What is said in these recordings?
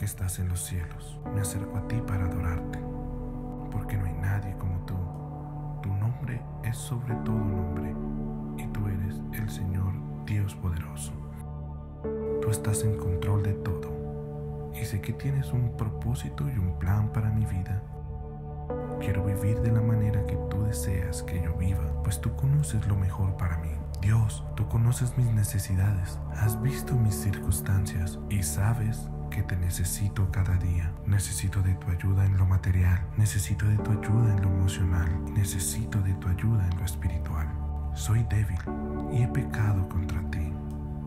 que estás en los cielos, me acerco a ti para adorarte, porque no hay nadie como tú. Tu nombre es sobre todo nombre, y tú eres el Señor Dios poderoso. Tú estás en control de todo, y sé que tienes un propósito y un plan para mi vida. Quiero vivir de la manera que tú deseas que yo viva, pues tú conoces lo mejor para mí. Dios, tú conoces mis necesidades, has visto mis circunstancias y sabes que te necesito cada día. Necesito de tu ayuda en lo material, necesito de tu ayuda en lo emocional, necesito de tu ayuda en lo espiritual. Soy débil y he pecado contra ti.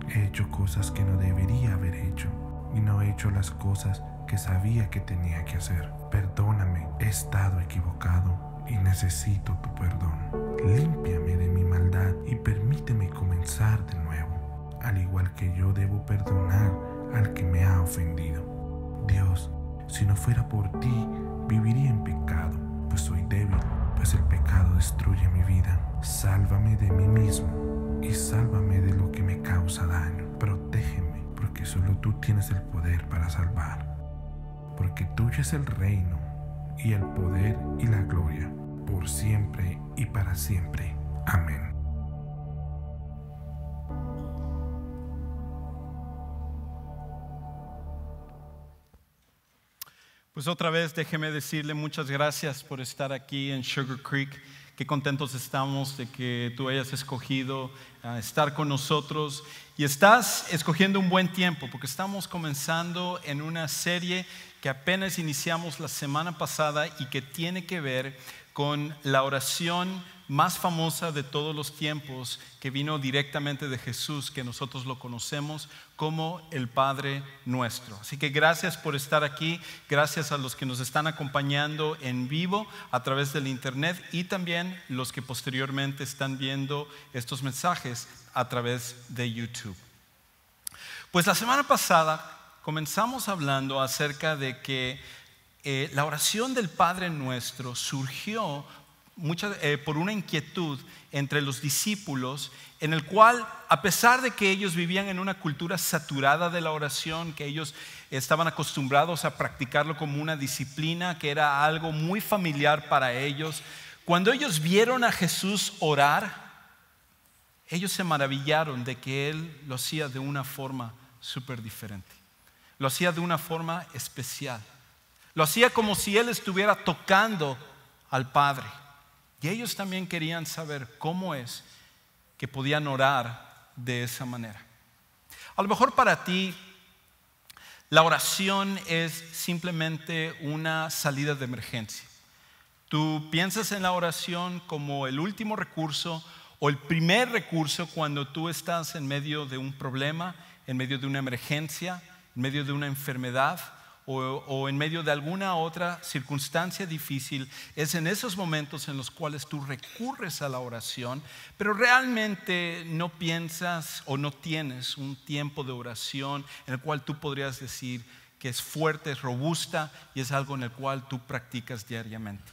He hecho cosas que no debería haber hecho y no he hecho las cosas que sabía que tenía que hacer. Perdóname, he estado equivocado y necesito tu perdón. Límpiame de mi maldad y permíteme comenzar de nuevo, al igual que yo debo perdonar al que me ha ofendido. Dios, si no fuera por ti, viviría en pecado, pues soy débil, pues el pecado destruye mi vida. Sálvame de mí mismo y sálvame de lo que me causa daño. Protégeme, porque solo tú tienes el poder para salvar. Porque tuyo es el reino, y el poder y la gloria, por siempre y para siempre. Amén. Pues otra vez déjeme decirle muchas gracias por estar aquí en Sugar Creek. Qué contentos estamos de que tú hayas escogido estar con nosotros. Y estás escogiendo un buen tiempo, porque estamos comenzando en una serie que apenas iniciamos la semana pasada y que tiene que ver con la oración más famosa de todos los tiempos, que vino directamente de Jesús, que nosotros lo conocemos como el Padre Nuestro. Así que gracias por estar aquí, gracias a los que nos están acompañando en vivo a través del internet y también los que posteriormente están viendo estos mensajes a través de YouTube. Pues la semana pasada comenzamos hablando acerca de que la oración del Padre Nuestro surgió por una inquietud entre los discípulos, en el cual, a pesar de que ellos vivían en una cultura saturada de la oración, que ellos estaban acostumbrados a practicarlo como una disciplina, que era algo muy familiar para ellos, cuando ellos vieron a Jesús orar, ellos se maravillaron de que Él lo hacía de una forma súper diferente. Lo hacía de una forma especial. Lo hacía como si Él estuviera tocando al Padre. Y ellos también querían saber cómo es que podían orar de esa manera. A lo mejor para ti la oración es simplemente una salida de emergencia. Tú piensas en la oración como el último recurso o el primer recurso cuando tú estás en medio de un problema, en medio de una emergencia, en medio de una enfermedad o en medio de alguna otra circunstancia difícil. Es en esos momentos en los cuales tú recurres a la oración, pero realmente no piensas o no tienes un tiempo de oración en el cual tú podrías decir que es fuerte, es robusta y es algo en el cual tú practicas diariamente.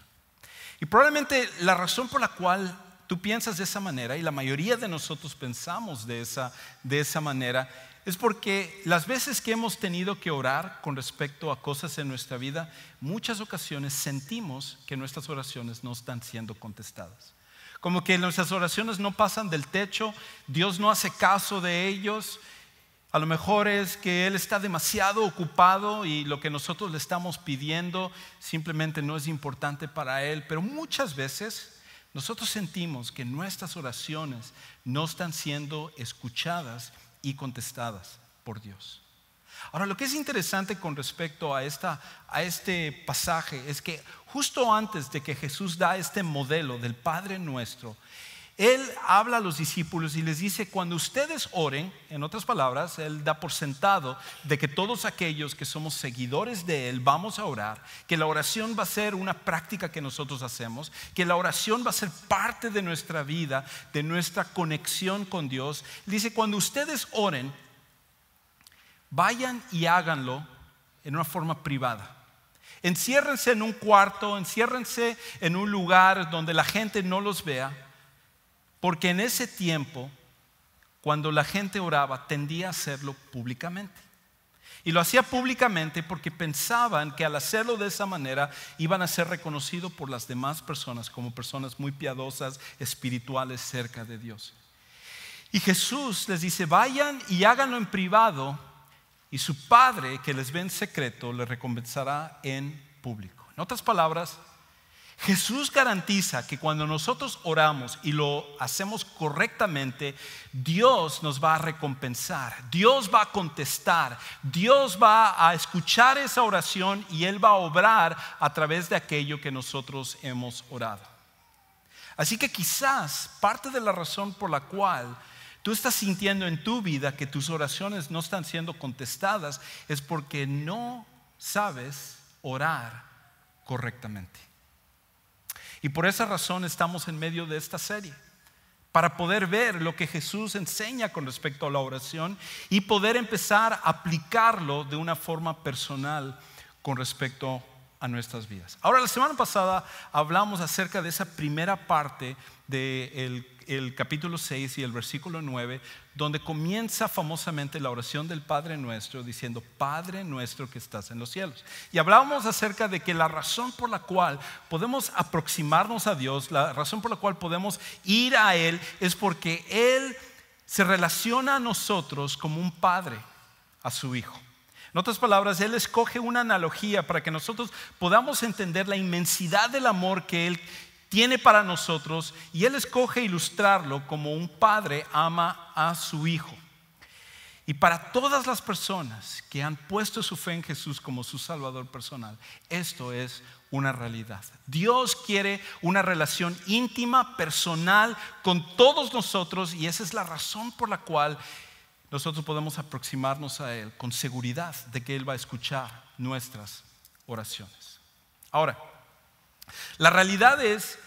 Y probablemente la razón por la cual tú piensas de esa manera, y la mayoría de nosotros pensamos de esa manera, es porque las veces que hemos tenido que orar con respecto a cosas en nuestra vida, muchas ocasiones sentimos que nuestras oraciones no están siendo contestadas. Como que nuestras oraciones no pasan del techo, Dios no hace caso de ellos. A lo mejor es que Él está demasiado ocupado y lo que nosotros le estamos pidiendo simplemente no es importante para Él. Pero muchas veces nosotros sentimos que nuestras oraciones no están siendo escuchadas y contestadas por Dios. Ahora, lo que es interesante con respecto a este pasaje es que justo antes de que Jesús da este modelo del Padre Nuestro, Él habla a los discípulos y les dice: cuando ustedes oren, en otras palabras, Él da por sentado de que todos aquellos que somos seguidores de Él vamos a orar, que la oración va a ser una práctica que nosotros hacemos, que la oración va a ser parte de nuestra vida, de nuestra conexión con Dios. Dice: cuando ustedes oren, vayan y háganlo en una forma privada. Enciérrense en un cuarto, enciérrense en un lugar donde la gente no los vea. Porque en ese tiempo, cuando la gente oraba, tendía a hacerlo públicamente. Y lo hacía públicamente porque pensaban que al hacerlo de esa manera iban a ser reconocidos por las demás personas como personas muy piadosas, espirituales, cerca de Dios. Y Jesús les dice: vayan y háganlo en privado, y su Padre que les ve en secreto les recompensará en público. En otras palabras, Jesús garantiza que cuando nosotros oramos y lo hacemos correctamente, Dios nos va a recompensar, Dios va a contestar, Dios va a escuchar esa oración y Él va a obrar a través de aquello que nosotros hemos orado. Así que quizás parte de la razón por la cual tú estás sintiendo en tu vida que tus oraciones no están siendo contestadas es porque no sabes orar correctamente. Y por esa razón estamos en medio de esta serie, para poder ver lo que Jesús enseña con respecto a la oración y poder empezar a aplicarlo de una forma personal con respecto a nuestras vidas. Ahora, la semana pasada hablamos acerca de esa primera parte del capítulo 6 y el versículo 9, donde comienza famosamente la oración del Padre Nuestro diciendo: Padre nuestro que estás en los cielos. Y hablábamos acerca de que la razón por la cual podemos aproximarnos a Dios, la razón por la cual podemos ir a Él, es porque Él se relaciona a nosotros como un padre a su hijo. En otras palabras, Él escoge una analogía para que nosotros podamos entender la inmensidad del amor que Él tiene para nosotros, y Él escoge ilustrarlo como un padre ama a su hijo. Y para todas las personas que han puesto su fe en Jesús como su Salvador personal, esto es una realidad. Dios quiere una relación íntima, personal con todos nosotros, y esa es la razón por la cual nosotros podemos aproximarnos a Él con seguridad de que Él va a escuchar nuestras oraciones. Ahora, la realidad es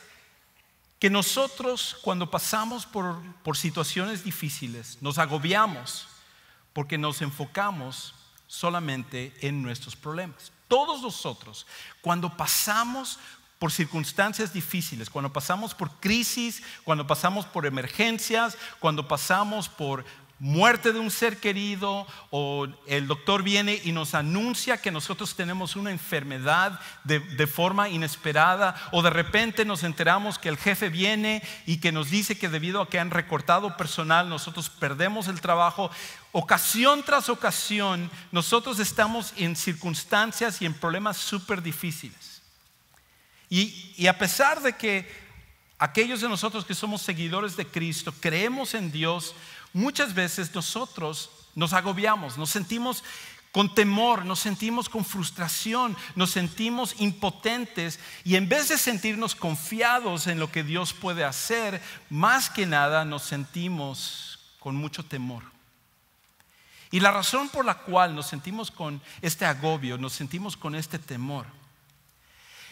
que nosotros, cuando pasamos por situaciones difíciles, nos agobiamos porque nos enfocamos solamente en nuestros problemas. Todos nosotros, cuando pasamos por circunstancias difíciles, cuando pasamos por crisis, cuando pasamos por emergencias, cuando pasamos por muerte de un ser querido, o el doctor viene y nos anuncia que nosotros tenemos una enfermedad de forma inesperada, o de repente nos enteramos que el jefe viene y que nos dice que debido a que han recortado personal nosotros perdemos el trabajo. Ocasión tras ocasión nosotros estamos en circunstancias y en problemas súper difíciles, y a pesar de que aquellos de nosotros que somos seguidores de Cristo creemos en Dios, muchas veces nosotros nos agobiamos, nos sentimos con temor, nos sentimos con frustración, nos sentimos impotentes, y en vez de sentirnos confiados en lo que Dios puede hacer, más que nada nos sentimos con mucho temor. Y la razón por la cual nos sentimos con este agobio, nos sentimos con este temor,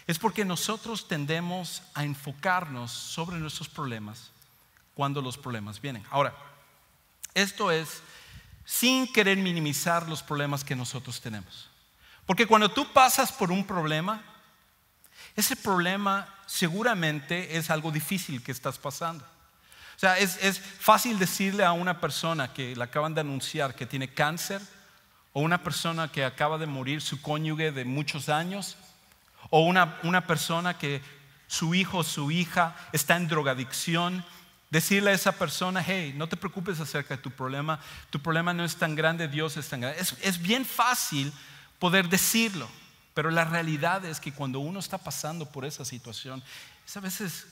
es porque nosotros tendemos a enfocarnos sobre nuestros problemas cuando los problemas vienen. Ahora, esto es sin querer minimizar los problemas que nosotros tenemos. Porque cuando tú pasas por un problema, ese problema seguramente es algo difícil que estás pasando. O sea, es fácil decirle a una persona que le acaban de anunciar que tiene cáncer, o una persona que acaba de morir su cónyuge de muchos años, o una persona que su hijo o su hija está en drogadicción. Decirle a esa persona: hey, no te preocupes acerca de tu problema no es tan grande, Dios es tan grande. Es bien fácil poder decirlo, pero la realidad es que cuando uno está pasando por esa situación, es a veces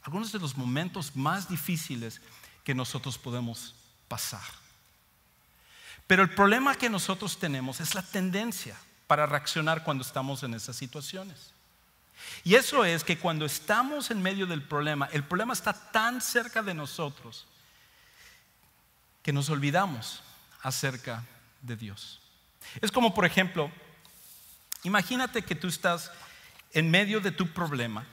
algunos de los momentos más difíciles que nosotros podemos pasar. Pero el problema que nosotros tenemos es la tendencia para reaccionar cuando estamos en esas situaciones. Y eso es que cuando estamos en medio del problema, el problema está tan cerca de nosotros que nos olvidamos acerca de Dios. Es como, por ejemplo, imagínate que tú estás en medio de tu problema,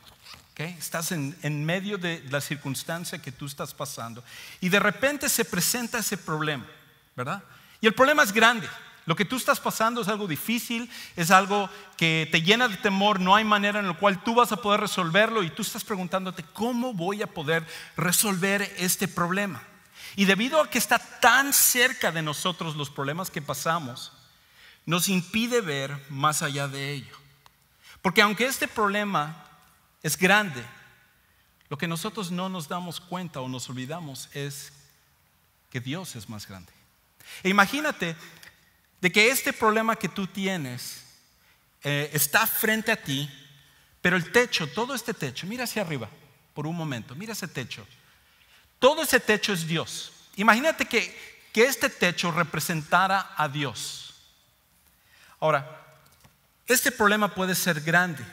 ¿okay? Estás en medio de la circunstancia que tú estás pasando, y de repente se presenta ese problema, ¿verdad? Y el problema es grande. Lo que tú estás pasando es algo difícil, es algo que te llena de temor, no hay manera en la cual tú vas a poder resolverlo, y tú estás preguntándote: ¿cómo voy a poder resolver este problema? Y debido a que está tan cerca de nosotros los problemas que pasamos, nos impide ver más allá de ello. Porque aunque este problema es grande, lo que nosotros no nos damos cuenta o nos olvidamos es que Dios es más grande. E imagínate de que este problema que tú tienes está frente a ti, pero el techo, todo este techo, mira hacia arriba por un momento, mira ese techo. Todo ese techo es Dios. Imagínate que este techo representara a Dios. Ahora, este problema puede ser grande,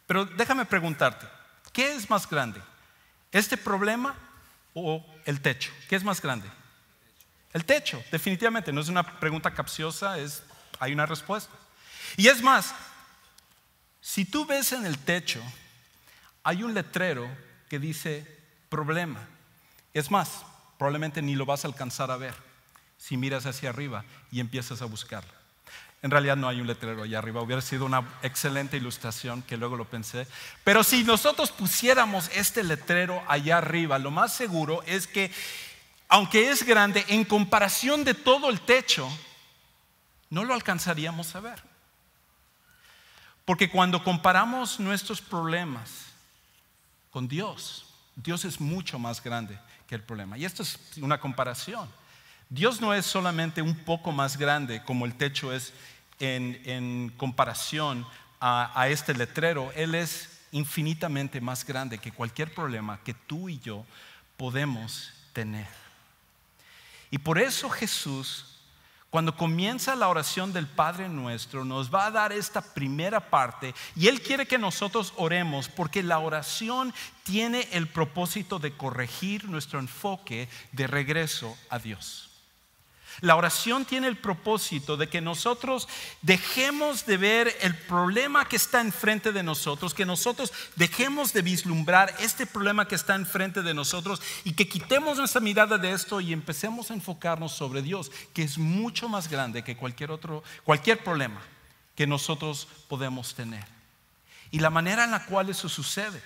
pero déjame preguntarte, ¿qué es más grande? ¿Este problema o el techo? ¿Qué es más grande? El techo, definitivamente. No es una pregunta capciosa, hay una respuesta. Y es más, si tú ves en el techo, hay un letrero que dice problema. Es más, probablemente ni lo vas a alcanzar a ver si miras hacia arriba y empiezas a buscarlo. En realidad no hay un letrero allá arriba, hubiera sido una excelente ilustración que luego lo pensé. Pero si nosotros pusiéramos este letrero allá arriba, lo más seguro es que, aunque es grande, en comparación de todo el techo, no lo alcanzaríamos a ver. Porque cuando comparamos nuestros problemas con Dios, Dios es mucho más grande que el problema. Y esto es una comparación. Dios no es solamente un poco más grande como el techo es en comparación a este letrero. Él es infinitamente más grande que cualquier problema que tú y yo podemos tener. Y por eso Jesús, cuando comienza la oración del Padre Nuestro, nos va a dar esta primera parte y Él quiere que nosotros oremos porque la oración tiene el propósito de corregir nuestro enfoque de regreso a Dios. La oración tiene el propósito de que nosotros dejemos de ver el problema que está enfrente de nosotros, que nosotros dejemos de vislumbrar este problema que está enfrente de nosotros y que quitemos nuestra mirada de esto y empecemos a enfocarnos sobre Dios, que es mucho más grande que cualquier problema que nosotros podemos tener. Y la manera en la cual eso sucede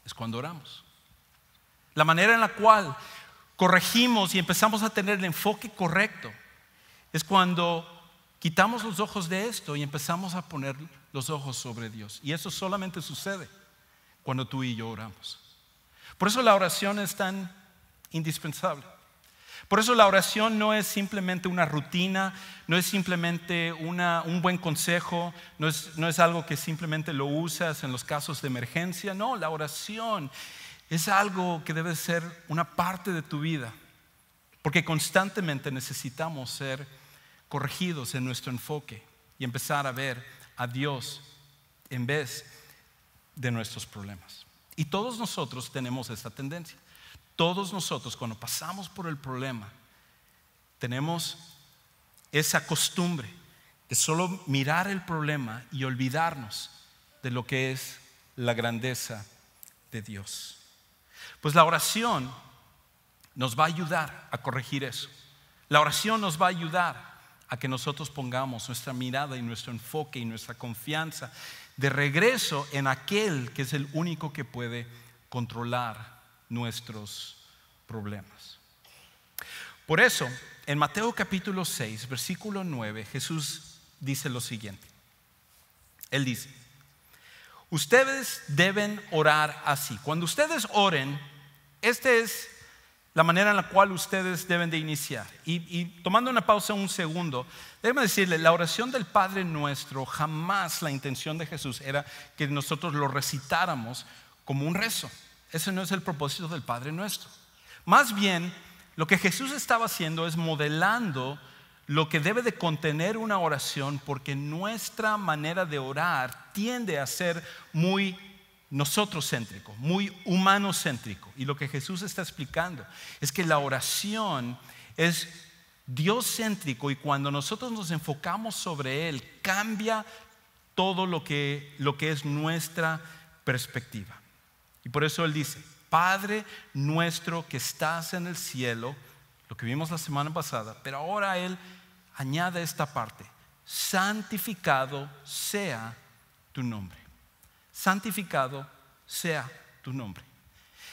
es cuando oramos. La manera en la cual corregimos y empezamos a tener el enfoque correcto es cuando quitamos los ojos de esto y empezamos a poner los ojos sobre Dios. Y eso solamente sucede cuando tú y yo oramos. Por eso la oración es tan indispensable. Por eso la oración no es simplemente una rutina, no es simplemente un buen consejo, no es algo que simplemente lo usas en los casos de emergencia. No, la oración es algo que debe ser una parte de tu vida, porque constantemente necesitamos ser corregidos en nuestro enfoque y empezar a ver a Dios en vez de nuestros problemas. Y todos nosotros tenemos esta tendencia. Todos nosotros, cuando pasamos por el problema, tenemos esa costumbre de solo mirar el problema y olvidarnos de lo que es la grandeza de Dios. Pues la oración nos va a ayudar a corregir eso. La oración nos va a ayudar a que nosotros pongamos nuestra mirada y nuestro enfoque y nuestra confianza de regreso en aquel que es el único que puede controlar nuestros problemas. Por eso, en Mateo capítulo 6, versículo 9, Jesús dice lo siguiente. Él dice: ustedes deben orar así. Cuando ustedes oren, esta es la manera en la cual ustedes deben de iniciar. Y tomando una pausa un segundo, déjame decirle, la oración del Padre Nuestro, jamás la intención de Jesús era que nosotros lo recitáramos como un rezo. Ese no es el propósito del Padre Nuestro. Más bien, lo que Jesús estaba haciendo es modelando lo que debe de contener una oración, porque nuestra manera de orar tiende a ser muy nosotros céntrico, muy humano céntrico. Y lo que Jesús está explicando es que la oración es Dios céntrico, y cuando nosotros nos enfocamos sobre Él, cambia todo lo que es nuestra perspectiva. Y por eso Él dice: Padre nuestro que estás en el cielo, lo que vimos la semana pasada, pero ahora Él añade esta parte: santificado sea tu nombre. Santificado sea tu nombre.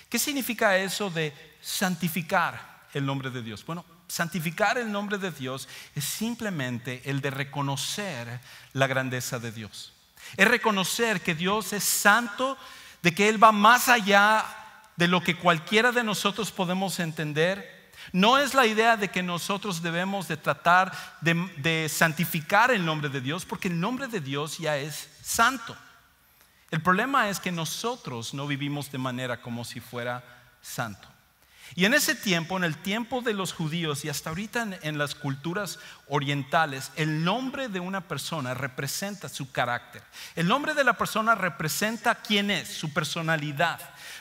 ¿Qué significa eso de santificar el nombre de Dios? Bueno, santificar el nombre de Dios es simplemente el de reconocer la grandeza de Dios. Es reconocer que Dios es santo, de que Él va más allá de lo que cualquiera de nosotros podemos entender. No es la idea de que nosotros debemos de tratar de santificar el nombre de Dios, porque el nombre de Dios ya es santo. El problema es que nosotros no vivimos de manera como si fuera santo. Y en ese tiempo, en el tiempo de los judíos y hasta ahorita en las culturas orientales, el nombre de una persona representa su carácter. El nombre de la persona representa quién es, su personalidad.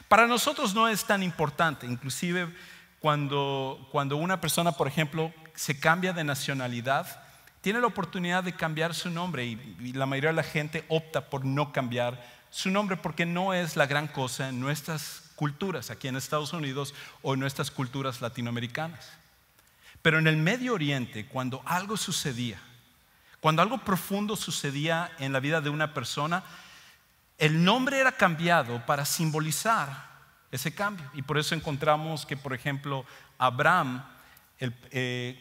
Para nosotros no es tan importante, inclusive cuando una persona, por ejemplo, se cambia de nacionalidad, tiene la oportunidad de cambiar su nombre y la mayoría de la gente opta por no cambiar su nombre porque no es la gran cosa en nuestras culturas aquí en Estados Unidos o en nuestras culturas latinoamericanas. Pero en el Medio Oriente, cuando algo sucedía, cuando algo profundo sucedía en la vida de una persona, el nombre era cambiado para simbolizar ese cambio. Y por eso encontramos que, por ejemplo, Abraham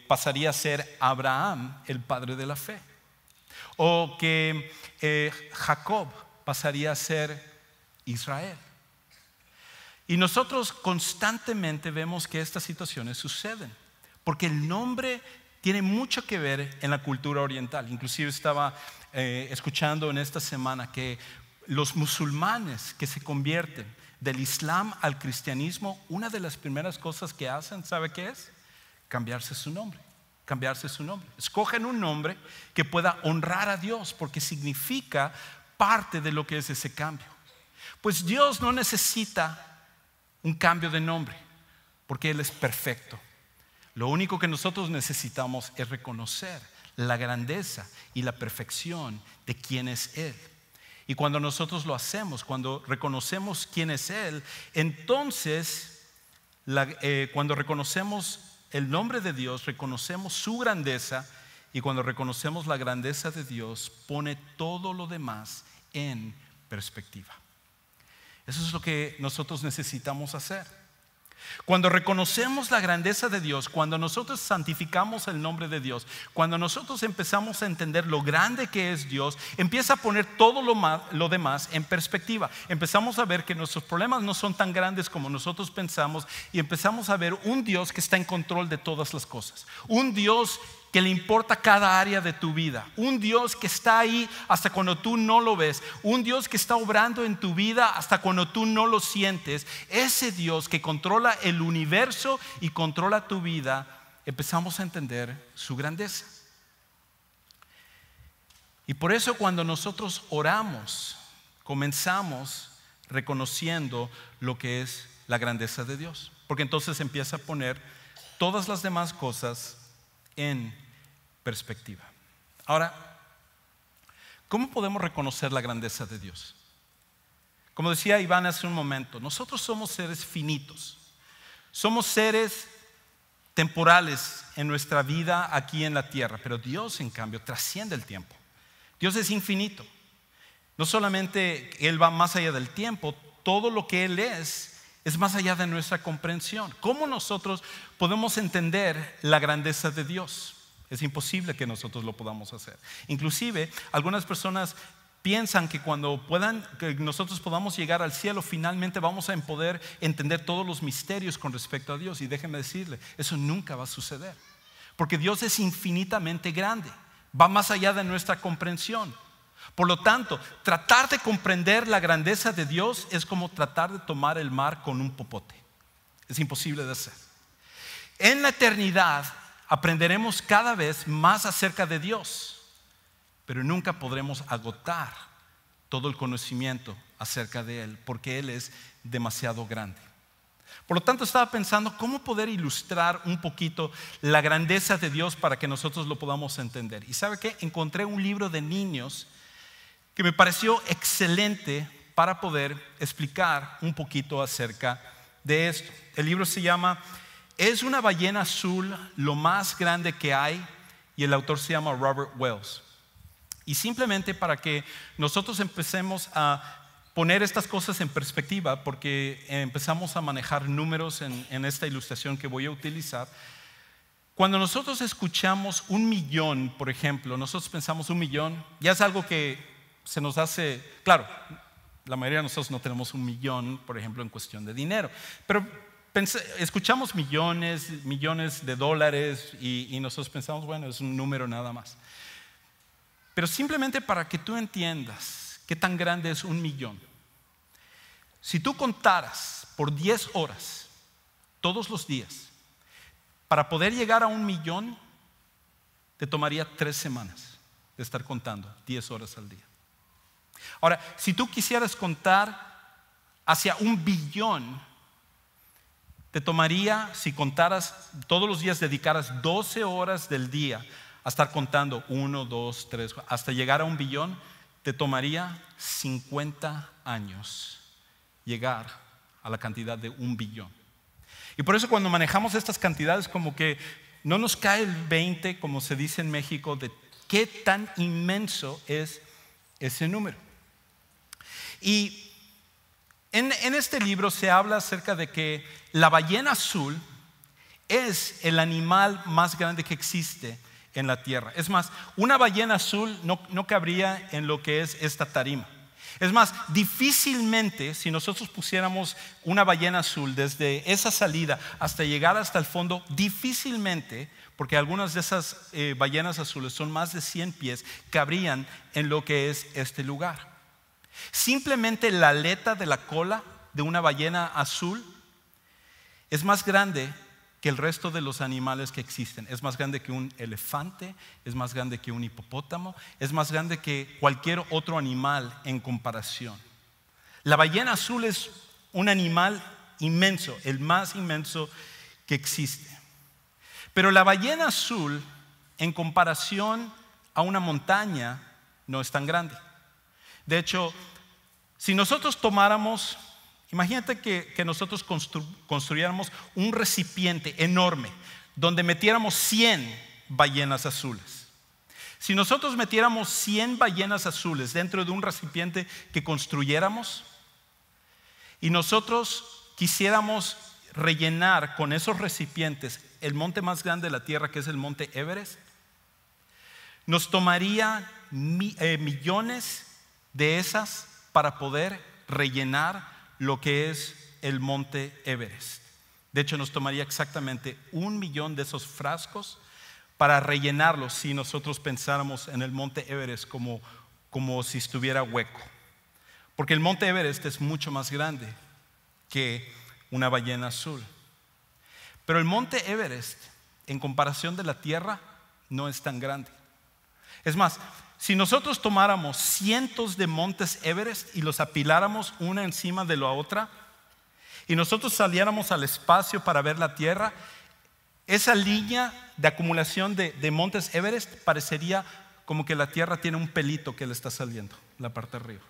pasaría a ser Abraham, el padre de la fe. O que Jacob pasaría a ser Israel. Y nosotros constantemente vemos que estas situaciones suceden, porque el nombre tiene mucho que ver en la cultura oriental. Inclusive estaba escuchando en esta semana que los musulmanes que se convierten del Islam al cristianismo, una de las primeras cosas que hacen, ¿sabe qué es? Cambiarse su nombre. Cambiarse su nombre. Escogen un nombre que pueda honrar a Dios, porque significa parte de lo que es ese cambio. Pues Dios no necesita un cambio de nombre, porque Él es perfecto. Lo único que nosotros necesitamos es reconocer la grandeza y la perfección de quién es Él. Y cuando nosotros lo hacemos, cuando reconocemos quién es Él, entonces cuando reconocemos el nombre de Dios, reconocemos su grandeza, y cuando reconocemos la grandeza de Dios, pone todo lo demás en perspectiva. Eso es lo que nosotros necesitamos hacer. Cuando reconocemos la grandeza de Dios, cuando nosotros santificamos el nombre de Dios, cuando nosotros empezamos a entender lo grande que es Dios, empieza a poner todo lo demás en perspectiva. Empezamos a ver que nuestros problemas no son tan grandes como nosotros pensamos, y empezamos a ver un Dios que está en control de todas las cosas. Un Dios que le importa cada área de tu vida. Un Dios que está ahí hasta cuando tú no lo ves. Un Dios que está obrando en tu vida hasta cuando tú no lo sientes. Ese Dios que controla el universo y controla tu vida, empezamos a entender su grandeza. Y por eso cuando nosotros oramos, comenzamos reconociendo lo que es la grandeza de Dios. Porque entonces empieza a poner todas las demás cosas en perspectiva. Ahora, ¿cómo podemos reconocer la grandeza de Dios? Como decía Iván hace un momento, nosotros somos seres finitos. Somos seres temporales en nuestra vida aquí en la tierra, pero Dios, en cambio, trasciende el tiempo. Dios es infinito. No solamente Él va más allá del tiempo, todo lo que Él es más allá de nuestra comprensión. ¿Cómo nosotros podemos entender la grandeza de Dios? Es imposible que nosotros lo podamos hacer. Inclusive, algunas personas piensan que que nosotros podamos llegar al cielo, finalmente vamos a poder entender todos los misterios con respecto a Dios. Y déjeme decirle, eso nunca va a suceder. Porque Dios es infinitamente grande, va más allá de nuestra comprensión. Por lo tanto, tratar de comprender la grandeza de Dios es como tratar de tomar el mar con un popote. Es imposible de hacer. En la eternidad aprenderemos cada vez más acerca de Dios, pero nunca podremos agotar todo el conocimiento acerca de Él, porque Él es demasiado grande. Por lo tanto, estaba pensando cómo poder ilustrar un poquito la grandeza de Dios para que nosotros lo podamos entender. Y ¿sabe qué? Encontré un libro de niños que me pareció excelente para poder explicar un poquito acerca de esto. El libro se llama ¿Es una ballena azul lo más grande que hay? Y el autor se llama Robert Wells. Y simplemente para que nosotros empecemos a poner estas cosas en perspectiva, porque empezamos a manejar números en esta ilustración que voy a utilizar, Cuando nosotros escuchamos 1,000,000, por ejemplo, nosotros pensamos 1,000,000, ya es algo que se nos hace, claro, la mayoría de nosotros no tenemos 1,000,000, por ejemplo, en cuestión de dinero, pero escuchamos millones de dólares y nosotros pensamos, bueno, es un número nada más. Pero simplemente para que tú entiendas qué tan grande es 1,000,000. Si tú contaras por 10 horas todos los días, para poder llegar a 1,000,000, te tomaría 3 semanas de estar contando 10 horas al día. Ahora, si tú quisieras contar hacia 1,000,000,000, te tomaría, si contaras todos los días, dedicaras 12 horas del día a estar contando 1, 2, 3, hasta llegar a 1,000,000,000, te tomaría 50 años llegar a la cantidad de 1,000,000,000. Y por eso cuando manejamos estas cantidades, como que no nos cae el 20, como se dice en México, de qué tan inmenso es ese número. Y en este libro se habla acerca de que la ballena azul es el animal más grande que existe en la tierra. Es más, una ballena azul no cabría en lo que es esta tarima. Es más, difícilmente, si nosotros pusiéramos una ballena azul desde esa salida hasta llegar hasta el fondo, difícilmente, porque algunas de esas ballenas azules son más de 100 pies, cabrían en lo que es este lugar. Simplemente la aleta de la cola de una ballena azul es más grande que el resto de los animales que existen. Es más grande que un elefante, es más grande que un hipopótamo, es más grande que cualquier otro animal en comparación. La ballena azul es un animal inmenso, el más inmenso que existe. Pero la ballena azul, en comparación a una montaña, no es tan grande. De hecho, si nosotros tomáramos, imagínate que nosotros construyéramos un recipiente enorme donde metiéramos 100 ballenas azules. Si nosotros metiéramos 100 ballenas azules dentro de un recipiente que construyéramos y nosotros quisiéramos rellenar con esos recipientes el monte más grande de la tierra, que es el monte Everest, nos tomaría millones de esas para poder rellenar lo que es el monte Everest. De hecho, nos tomaría exactamente 1,000,000 de esos frascos para rellenarlos si nosotros pensáramos en el monte Everest como si estuviera hueco. Porque el monte Everest es mucho más grande que una ballena azul. Pero el monte Everest, en comparación de la tierra, no es tan grande. Es más, si nosotros tomáramos cientos de montes Everest y los apiláramos una encima de la otra, y nosotros saliéramos al espacio para ver la tierra, esa línea de acumulación de montes Everest parecería como que la tierra tiene un pelito que le está saliendo, la parte de arriba.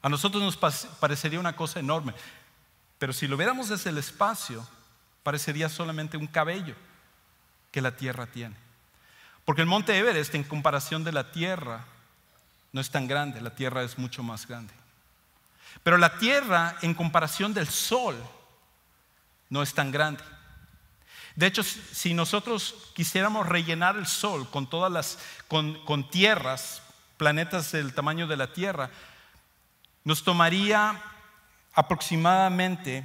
A nosotros nos parecería una cosa enorme, pero si lo viéramos desde el espacio, parecería solamente un cabello que la tierra tiene. Porque el monte Everest, en comparación de la tierra, no es tan grande, la tierra es mucho más grande. Pero la tierra, en comparación del sol, no es tan grande. De hecho, si nosotros quisiéramos rellenar el sol con con tierras, planetas del tamaño de la tierra, nos tomaría aproximadamente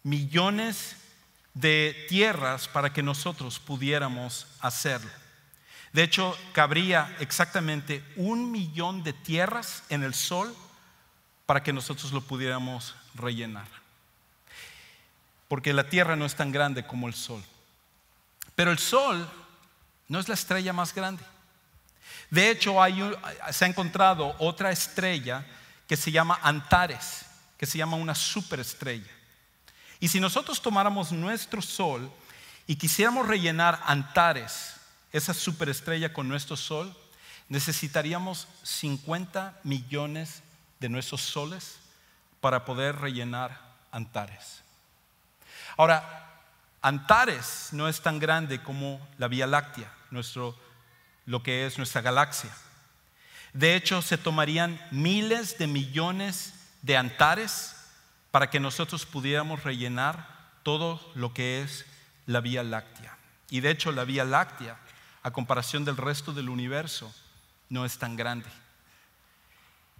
millones de tierras para que nosotros pudiéramos hacerlo. De hecho, cabría exactamente 1,000,000 de tierras en el sol para que nosotros lo pudiéramos rellenar. Porque la tierra no es tan grande como el sol. Pero el sol no es la estrella más grande. De hecho, se ha encontrado otra estrella que se llama Antares, que se llama una superestrella. Y si nosotros tomáramos nuestro sol y quisiéramos rellenar Antares, esa superestrella, con nuestro sol, necesitaríamos 50 millones de nuestros soles para poder rellenar Antares. Ahora, Antares no es tan grande como la Vía Láctea, lo que es nuestra galaxia. De hecho, se tomarían miles de millones de Antares para que nosotros pudiéramos rellenar todo lo que es la Vía Láctea. Y de hecho la Vía Láctea, a comparación del resto del universo, no es tan grande.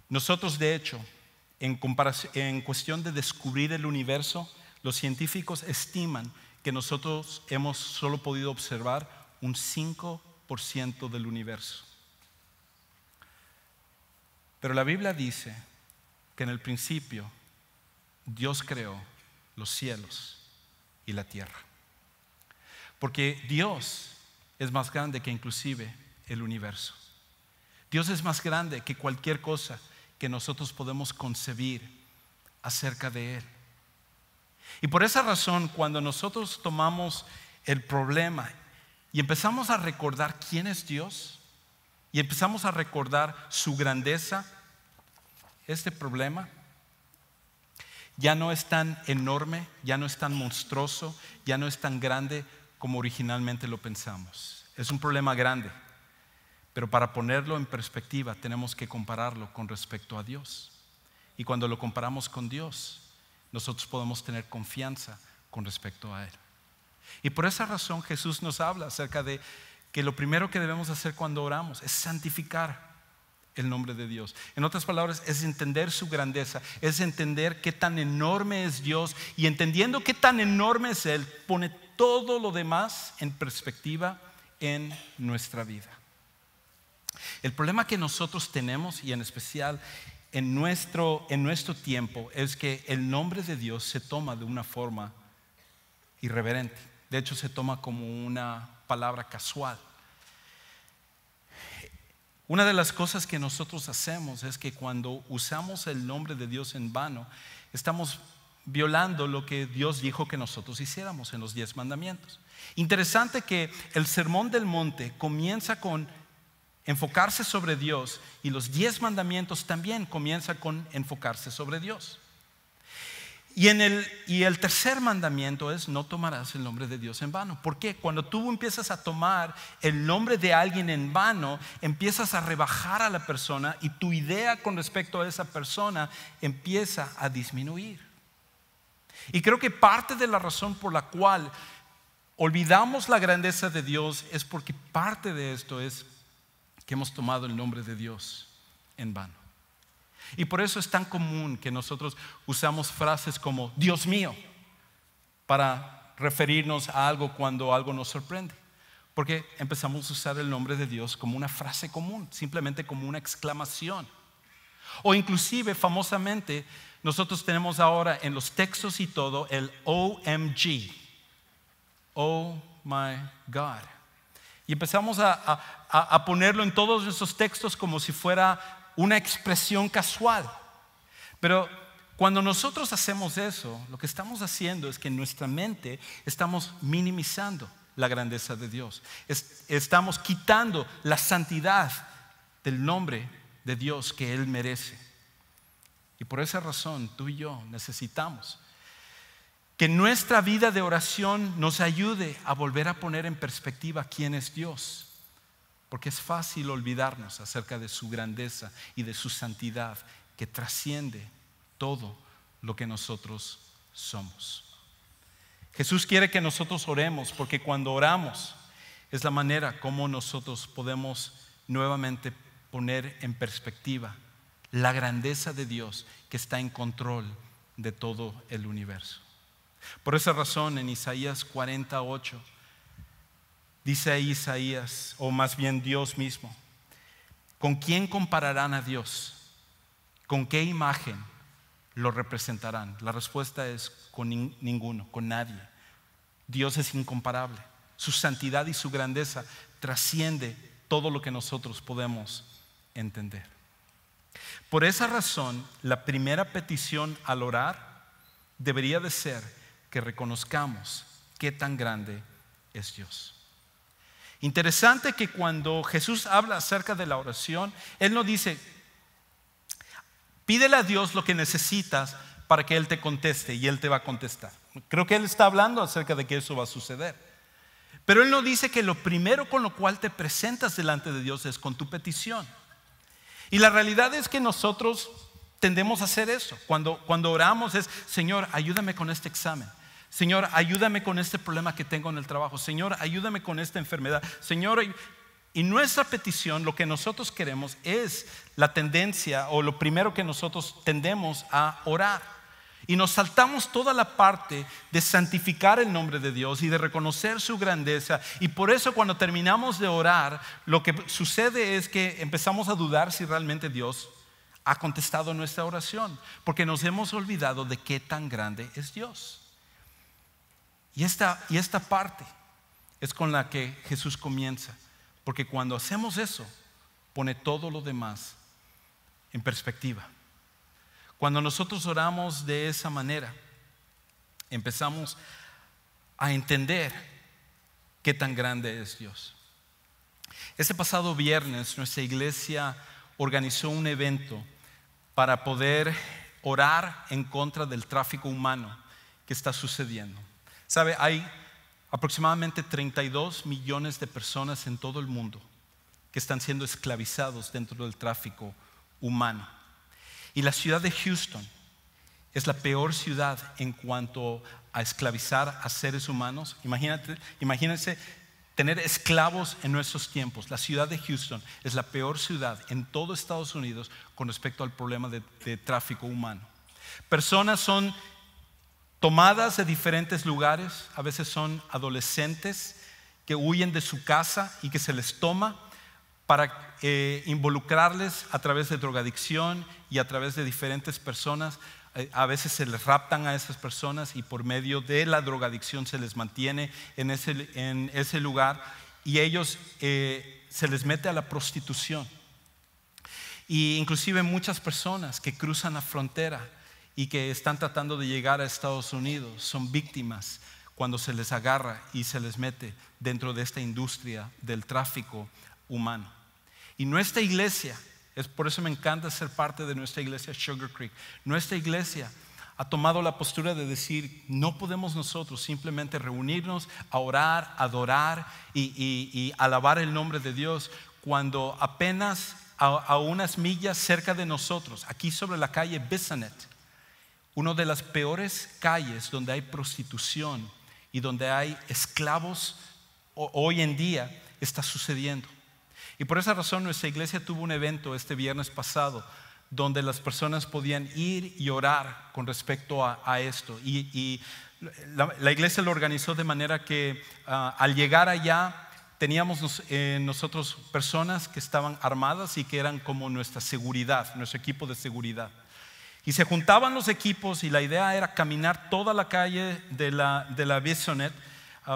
Nosotros, de hecho, en cuestión de descubrir el universo, los científicos estiman que nosotros hemos solo podido observar un 5% del universo. Pero la Biblia dice que en el principio Dios creó los cielos y la tierra. Porque Dios es más grande que inclusive el universo. Dios es más grande que cualquier cosa que nosotros podemos concebir acerca de Él. Y por esa razón, cuando nosotros tomamos el problema y empezamos a recordar quién es Dios y empezamos a recordar su grandeza, este problema ya no es tan enorme, ya no es tan monstruoso, ya no es tan grande como originalmente lo pensamos. Es un problema grande, pero para ponerlo en perspectiva tenemos que compararlo con respecto a Dios. Y cuando lo comparamos con Dios, nosotros podemos tener confianza con respecto a Él. Y por esa razón Jesús nos habla acerca de que lo primero que debemos hacer cuando oramos es santificar el nombre de Dios. En otras palabras, es entender su grandeza, es entender qué tan enorme es Dios, y entendiendo qué tan enorme es Él, pone todo lo demás en perspectiva en nuestra vida. El problema que nosotros tenemos, y en especial en nuestro tiempo, es que el nombre de Dios se toma de una forma irreverente. De hecho, se toma como una palabra casual. Una de las cosas que nosotros hacemos es que cuando usamos el nombre de Dios en vano, estamos violando lo que Dios dijo que nosotros hiciéramos en los 10 mandamientos. Interesante que el Sermón del Monte comienza con enfocarse sobre Dios, y los 10 mandamientos también comienzan con enfocarse sobre Dios. Y el tercer mandamiento es: no tomarás el nombre de Dios en vano. ¿Por qué? Cuando tú empiezas a tomar el nombre de alguien en vano, empiezas a rebajar a la persona, y tu idea con respecto a esa persona empieza a disminuir. Y creo que parte de la razón por la cual olvidamos la grandeza de Dios es porque parte de esto es que hemos tomado el nombre de Dios en vano. Y por eso es tan común que nosotros usamos frases como Dios mío para referirnos a algo cuando algo nos sorprende, porque empezamos a usar el nombre de Dios como una frase común, simplemente como una exclamación. O inclusive, famosamente, nosotros tenemos ahora en los textos y todo el OMG, oh my God, y empezamos a ponerlo en todos esos textos como si fuera una expresión casual. Pero cuando nosotros hacemos eso, lo que estamos haciendo es que en nuestra mente estamos minimizando la grandeza de Dios. Estamos quitando la santidad del nombre de Dios que Él merece. Y por esa razón tú y yo necesitamos que nuestra vida de oración nos ayude a volver a poner en perspectiva quién es Dios, porque es fácil olvidarnos acerca de su grandeza y de su santidad que trasciende todo lo que nosotros somos. Jesús quiere que nosotros oremos, porque cuando oramos es la manera como nosotros podemos nuevamente poner en perspectiva la grandeza de Dios que está en control de todo el universo. Por esa razón, en Isaías 48 dice ahí Isaías, o más bien Dios mismo: ¿con quién compararán a Dios? ¿Con qué imagen lo representarán? La respuesta es: con ninguno, con nadie. Dios es incomparable. Su santidad y su grandeza trasciende todo lo que nosotros podemos entender. Por esa razón, la primera petición al orar debería de ser que reconozcamos qué tan grande es Dios. Interesante que cuando Jesús habla acerca de la oración, Él no dice: pídele a Dios lo que necesitas para que Él te conteste, y Él te va a contestar. Creo que Él está hablando acerca de que eso va a suceder. Pero Él no dice que lo primero con lo cual te presentas delante de Dios es con tu petición. Y la realidad es que nosotros tendemos a hacer eso. Cuando oramos es: Señor, ayúdame con este examen. Señor, ayúdame con este problema que tengo en el trabajo. Señor, ayúdame con esta enfermedad. Señor, y nuestra petición, lo que nosotros queremos es la tendencia o lo primero que nosotros tendemos a orar. Y nos saltamos toda la parte de santificar el nombre de Dios y de reconocer su grandeza. Y por eso cuando terminamos de orar, lo que sucede es que empezamos a dudar si realmente Dios ha contestado nuestra oración, porque nos hemos olvidado de qué tan grande es Dios. Y esta parte es con la que Jesús comienza, porque cuando hacemos eso, pone todo lo demás en perspectiva. Cuando nosotros oramos de esa manera, empezamos a entender qué tan grande es Dios. Este pasado viernes nuestra iglesia organizó un evento para poder orar en contra del tráfico humano que está sucediendo. ¿Sabe? Hay aproximadamente 32 millones de personas en todo el mundo que están siendo esclavizados dentro del tráfico humano. Y la ciudad de Houston es la peor ciudad en cuanto a esclavizar a seres humanos. Imagínense tener esclavos en nuestros tiempos. La ciudad de Houston es la peor ciudad en todo Estados Unidos con respecto al problema de tráfico humano. Personas son tomadas de diferentes lugares, a veces son adolescentes que huyen de su casa y que se les toma para involucrarles a través de drogadicción y a través de diferentes personas. A veces se les raptan a esas personas y por medio de la drogadicción se les mantiene en ese lugar, y ellos se les mete a la prostitución. Y inclusive muchas personas que cruzan la frontera y que están tratando de llegar a Estados Unidos son víctimas cuando se les agarra y se les mete dentro de esta industria del tráfico humano. Y nuestra iglesia, es por eso me encanta ser parte de nuestra iglesia Sugar Creek. Nuestra iglesia ha tomado la postura de decir: no podemos nosotros simplemente reunirnos a orar, adorar y alabar el nombre de Dios cuando apenas a unas millas cerca de nosotros, aquí sobre la calle Bissonnet, una de las peores calles donde hay prostitución y donde hay esclavos hoy en día, está sucediendo. Y por esa razón nuestra iglesia tuvo un evento este viernes pasado donde las personas podían ir y orar con respecto a esto. Y la iglesia lo organizó de manera que al llegar allá teníamos nosotros personas que estaban armadas y que eran como nuestra seguridad, nuestro equipo de seguridad. Y se juntaban los equipos y la idea era caminar toda la calle de la Bissonnet,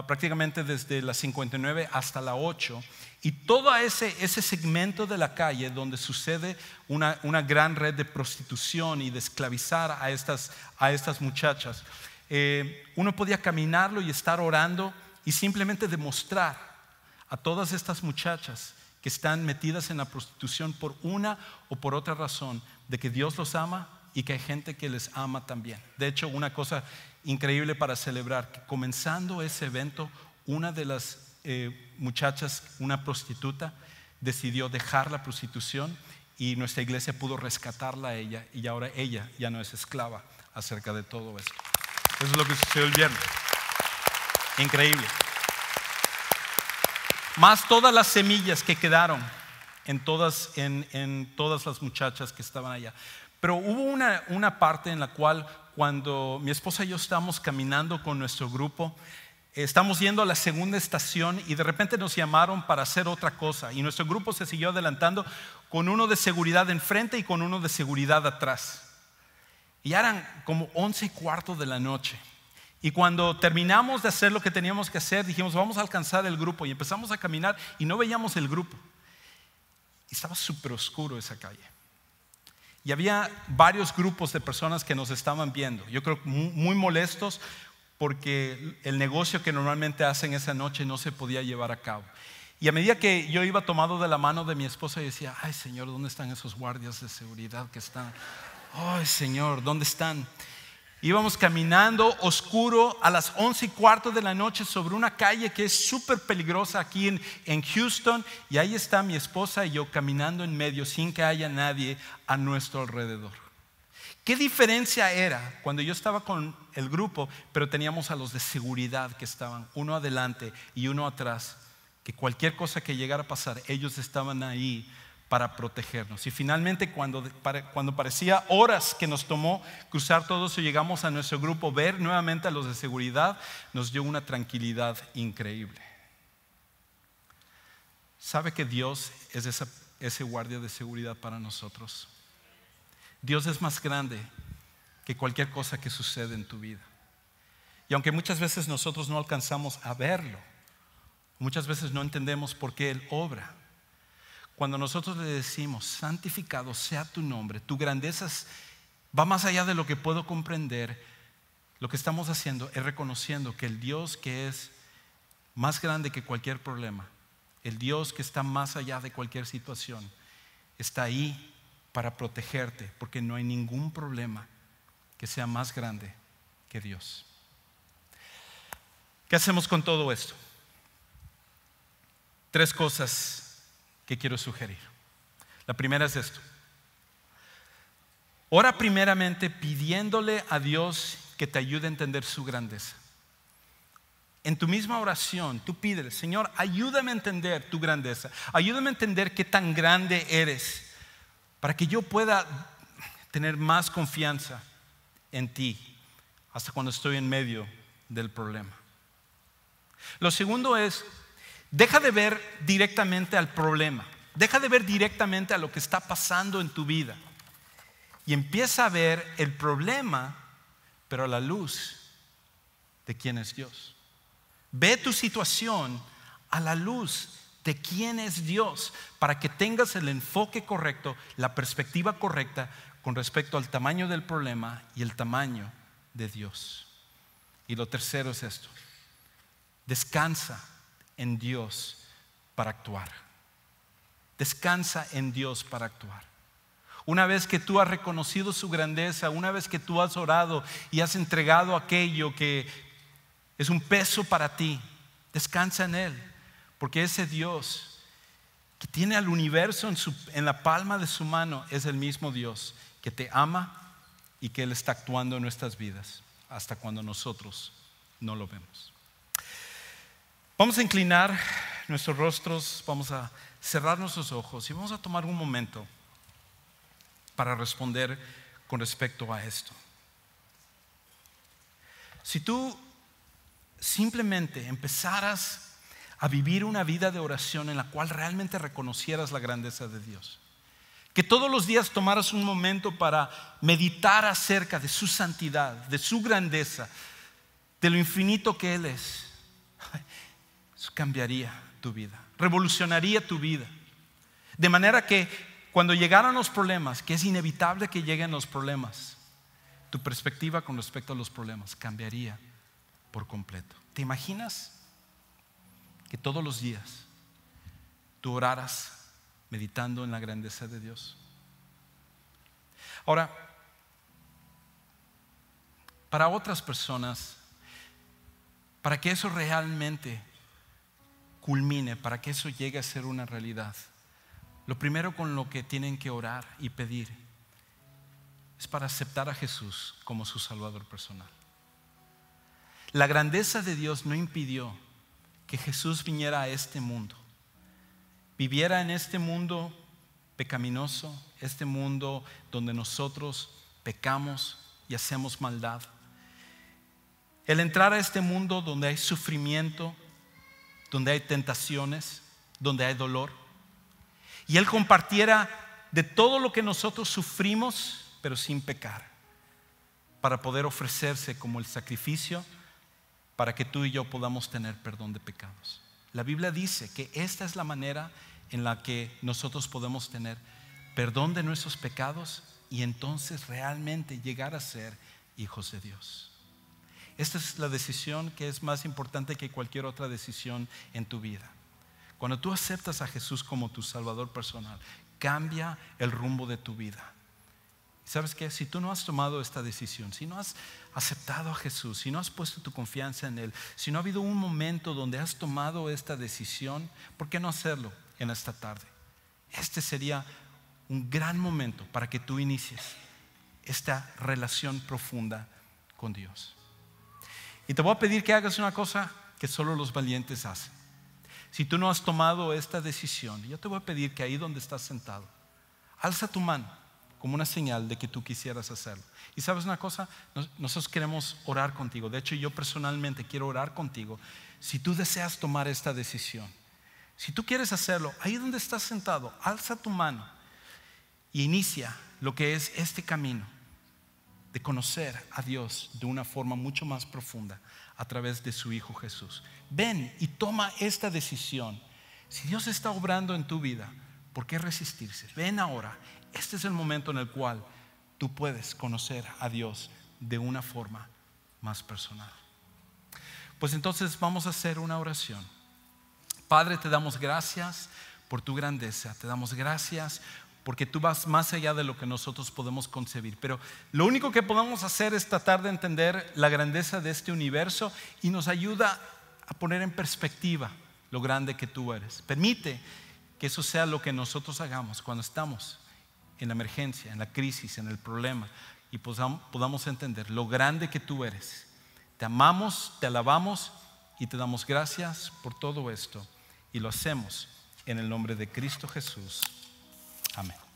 prácticamente desde la 59 hasta la 8, y todo ese segmento de la calle donde sucede una gran red de prostitución y de esclavizar a estas muchachas. Uno podía caminarlo y estar orando y simplemente demostrar a todas estas muchachas que están metidas en la prostitución por una o por otra razón de que Dios los ama y que hay gente que les ama también. De hecho, una cosa increíble para celebrar, que comenzando ese evento, una de las muchachas, una prostituta, decidió dejar la prostitución y nuestra iglesia pudo rescatarla a ella, y ahora ella ya no es esclava acerca de todo esto. Eso es lo que sucedió el viernes. Increíble. Más todas las semillas que quedaron en todas las muchachas que estaban allá. Pero hubo una parte en la cual, cuando mi esposa y yo estábamos caminando con nuestro grupo, estamos yendo a la segunda estación y de repente nos llamaron para hacer otra cosa, y nuestro grupo se siguió adelantando con uno de seguridad enfrente y con uno de seguridad atrás. Y ya eran como 11:15 de la noche. Y cuando terminamos de hacer lo que teníamos que hacer, dijimos: vamos a alcanzar el grupo, y empezamos a caminar y no veíamos el grupo. Y estaba súper oscuro esa calle. Y había varios grupos de personas que nos estaban viendo, yo creo muy molestos, porque el negocio que normalmente hacen esa noche no se podía llevar a cabo. Y a medida que yo iba tomado de la mano de mi esposa, yo decía: ay, Señor, ¿dónde están esos guardias de seguridad que están? Ay, Señor, ¿dónde están? Íbamos caminando oscuro a las 11:15 de la noche sobre una calle que es súper peligrosa aquí en Houston, y ahí está mi esposa y yo caminando en medio sin que haya nadie a nuestro alrededor. ¿Qué diferencia era cuando yo estaba con el grupo, pero teníamos a los de seguridad que estaban uno adelante y uno atrás? Que cualquier cosa que llegara a pasar, ellos estaban ahí para protegernos. Y finalmente cuando parecía horas que nos tomó cruzar todos y llegamos a nuestro grupo, ver nuevamente a los de seguridad nos dio una tranquilidad increíble. ¿Sabe que Dios es ese guardia de seguridad para nosotros? Dios es más grande que cualquier cosa que sucede en tu vida. Y aunque muchas veces nosotros no alcanzamos a verlo, muchas veces no entendemos por qué Él obra. Cuando nosotros le decimos, santificado sea tu nombre, tu grandeza va más allá de lo que puedo comprender, lo que estamos haciendo es reconociendo que el Dios que es más grande que cualquier problema, el Dios que está más allá de cualquier situación, está ahí para protegerte, porque no hay ningún problema que sea más grande que Dios. ¿Qué hacemos con todo esto? 3 cosas que quiero sugerir. La primera es esto: ora primeramente pidiéndole a Dios que te ayude a entender su grandeza. En tu misma oración, tú pídele, Señor, ayúdame a entender tu grandeza, ayúdame a entender qué tan grande eres, para que yo pueda tener más confianza en ti, hasta cuando estoy en medio del problema. Lo segundo es, deja de ver directamente al problema, deja de ver directamente a lo que está pasando en tu vida y empieza a ver el problema, pero a la luz de quién es Dios. Ve tu situación a la luz de quién es Dios, para que tengas el enfoque correcto, la perspectiva correcta con respecto al tamaño del problema y el tamaño de Dios. Y lo tercero es esto: descansa en Dios para actuar. Descansa en Dios para actuar. Una vez que tú has reconocido su grandeza, una vez que tú has orado y has entregado aquello que es un peso para ti, descansa en Él, porque ese Dios que tiene al universo en la palma de su mano es el mismo Dios que te ama y que Él está actuando en nuestras vidas hasta cuando nosotros no lo vemos. Vamos a inclinar nuestros rostros, vamos a cerrar nuestros ojos y vamos a tomar un momento para responder con respecto a esto. Si tú simplemente empezaras a vivir una vida de oración en la cual realmente reconocieras la grandeza de Dios, que todos los días tomaras un momento para meditar acerca de su santidad, de su grandeza, de lo infinito que Él es, eso cambiaría tu vida, revolucionaría tu vida. De manera que cuando llegaran los problemas, que es inevitable que lleguen los problemas, tu perspectiva con respecto a los problemas cambiaría por completo. ¿Te imaginas que todos los días tú oraras meditando en la grandeza de Dios? Ahora, para otras personas, para que eso realmente culmine, para que eso llegue a ser una realidad, lo primero con lo que tienen que orar y pedir es para aceptar a Jesús como su Salvador personal. La grandeza de Dios no impidió que Jesús viniera a este mundo, viviera en este mundo pecaminoso, este mundo donde nosotros pecamos y hacemos maldad. El entrar a este mundo donde hay sufrimiento, donde hay tentaciones, donde hay dolor, y Él compartiera de todo lo que nosotros sufrimos, pero sin pecar, para poder ofrecerse como el sacrificio para que tú y yo podamos tener perdón de pecados. La Biblia dice que esta es la manera en la que nosotros podemos tener perdón de nuestros pecados y entonces realmente llegar a ser hijos de Dios. Esta es la decisión que es más importante que cualquier otra decisión en tu vida. Cuando tú aceptas a Jesús como tu Salvador personal, cambia el rumbo de tu vida. ¿Sabes qué? Si tú no has tomado esta decisión, si no has aceptado a Jesús, si no has puesto tu confianza en Él, si no ha habido un momento donde has tomado esta decisión, ¿por qué no hacerlo en esta tarde? Este sería un gran momento para que tú inicies esta relación profunda con Dios. Y te voy a pedir que hagas una cosa que solo los valientes hacen. Si tú no has tomado esta decisión, yo te voy a pedir que ahí donde estás sentado, alza tu mano como una señal de que tú quisieras hacerlo. Y sabes una cosa, nosotros queremos orar contigo. De hecho, yo personalmente quiero orar contigo. Si tú deseas tomar esta decisión, si tú quieres hacerlo, ahí donde estás sentado, alza tu mano y inicia lo que es este camino de conocer a Dios de una forma mucho más profunda a través de su Hijo Jesús. Ven y toma esta decisión. Si Dios está obrando en tu vida, ¿por qué resistirse? Ven ahora. Este es el momento en el cual tú puedes conocer a Dios de una forma más personal. Pues entonces vamos a hacer una oración. Padre, te damos gracias por tu grandeza. Te damos gracias porque tú vas más allá de lo que nosotros podemos concebir. Pero lo único que podemos hacer es tratar de entender la grandeza de este universo y nos ayuda a poner en perspectiva lo grande que tú eres. Permite que eso sea lo que nosotros hagamos cuando estamos en la emergencia, en la crisis, en el problema, y podamos entender lo grande que tú eres. Te amamos, te alabamos y te damos gracias por todo esto, y lo hacemos en el nombre de Cristo Jesús. Amén.